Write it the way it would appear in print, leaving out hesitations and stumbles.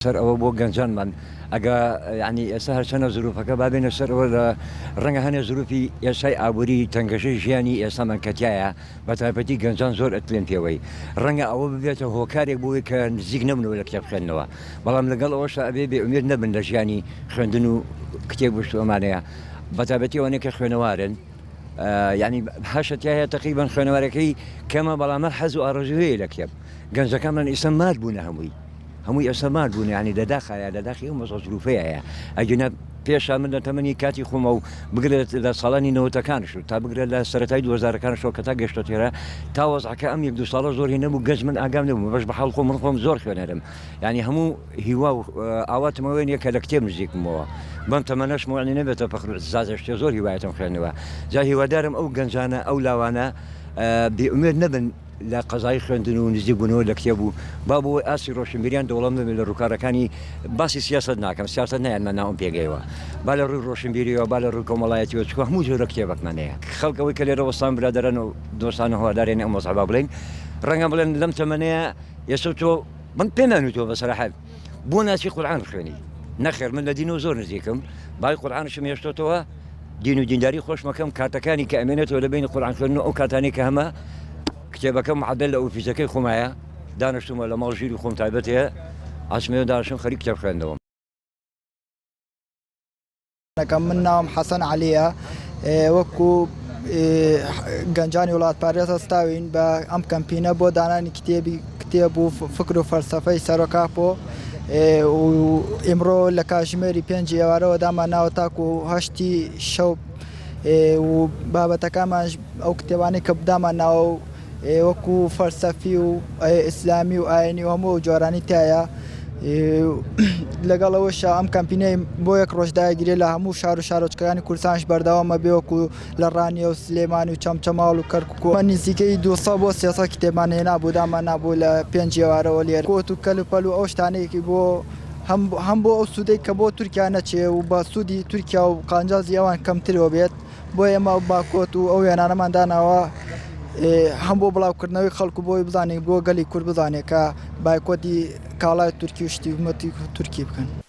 سەر ئەوە بۆ گەنجانمان ئەگە ینی ئێستا هەرچەنە زروفەکە بابێنە سەر ئەوە لە ڕەنگە هەنێ زروفی ئێسای ئابووری تەنگەشەی ژیانی ئێستامان کەتیایە بە تایبەتی گەنجان زۆر ئەتلێن پێوەی ڕەنگە ئەوە ببێتە هۆکارێک بۆی کە نزیک نەبنەوە لە کتێب خوێندنەوە بەڵام لەگەڵ ئەوەشە ئەبێ بێئومێد نەبن لە ژیانی خوێندن و کتێب وشتوەمانەیە بە تایبەتی ئەوانەیە کە خوێنەوارن ینی هەشتیایە تقریبان خوێنەوارەکەی کەمە بەڵامە حەز و ئارەزوەیە لە کتێب گەنجەکانمان ئێستا مات بوونە هەمووی ئێستا مات بوون ینی لەداخایە لەداخی ئەو مەسە زروفەیە ئەگەنە پێشا من لە تەمەنی کاتی خۆمە و بگرێت لە ساڵانی نەوەتەکانش تا بگرێت لە سەرەتای 2000ەکانشەوە کە تا گەشتە تێرە تا وەزعەکە ئەم 1-2 ساڵە زۆری نەبوو گەنج من ئاگام نەبوو بەش بە حاڵ خۆ من خۆم زۆر خوێنەرم ینی هەموو هیوا و ئاواتمەوەی نیە کە لە کتێب نزیکمەوە بەم تەمەنەش موانی نەبێتە پەخر زازشتێ زۆر هیوایەتم خوێنەوە جا هیوادارم ئەو گەنجانە ئەو لاوانە بێئومێد نەبن لە قەزای خوێندن و نزیک بوونەوە لە کتێب بوو با بۆ ئاسی ڕۆشنبیریان دەوڵەم نەبێت لە ڕووکارەکانی باسی سیاست ناکەم سیاست نایانمە ناوم پێگەیەوە با لە ڕووی ڕۆشنبیریەوە با لە ڕووی کۆمەڵایەتیەوە چکە هەموو جۆرە کتێبەکمانەیە خەڵکەوەی کە لێرە وەستان برادەرن و دۆستانە هەوادارێنە ئەم وەزعە بڵێن ڕەنگە بڵێن لەم تەمەنەیە ئێستا تۆ من پێ نانوتەوە بەسەراحەت بۆ ناچی قورئان بخوێنی نەخێر من لە دینەوە زۆر نزیکم بای قورئانشم هێشتۆتەوە دین و دینداری خۆش مەکەم کاتەکانی کە ئەمێنێتەوە لە بینی قورئان خوێندن و ئەو کاتانی کە هەمە کتێبەکەم معدل لە ئۆفیسەکەی خۆمایە دانیشتومە لە ماڵ ژیری خۆم تایبەتەیە ئاچمێ دانیشتم خەریک کتێب خوێندەوە من ناوم حەسەن عەلیە وەکو گەنجانی وڵات پارێز هەستاوین بە ئەم کەمپینە بۆ دانانی کتێب و فکر و فەلسەفەی سەرۆکاپۆ ئێمڕۆ لە کاتژمێری 5 ئێوارەوە دامان ناوە تاکو و 8 شەو و بابەتەکانمان ئەو کتێبانەی کە بدامان ناوە وەکو فەلسەفی و ئیسلامی و ئاینی و هەموو جۆرانی تایە لەگەڵەوەشە ئەم کەمپینەی بۆ یەک ڕۆژداگیرێ لە هەموو شار و شارۆچکەکانی کوردستانش بەردەوامە بێ وەکو لە ڕانیە و سلێمانی و چەمچەماڵ و کەرکووکۆ نزیکەی 200 بۆ 300 کتێبمان هێنابوو دامان نابوو لە 5 ئێوارەوە لێرە کۆت و کەلوپەل و ئەو شتانەیەکی بۆ هەم بۆ ئەو سوودەی کە بۆ تورکیا نەچێ و بە سوودی تورکیا و قانجازی ئەوان کەمترەوە بێت بۆ ئێمە باکۆت و ئەو وێنانەمان داناوە هەم بۆ بڵاوکردنەوەی خەڵکو بۆی بزانێت بۆ گەلی کورد بزانێت کە بایکۆتی کاڵای تورکی و شتی ومەتی تورکی بکەن.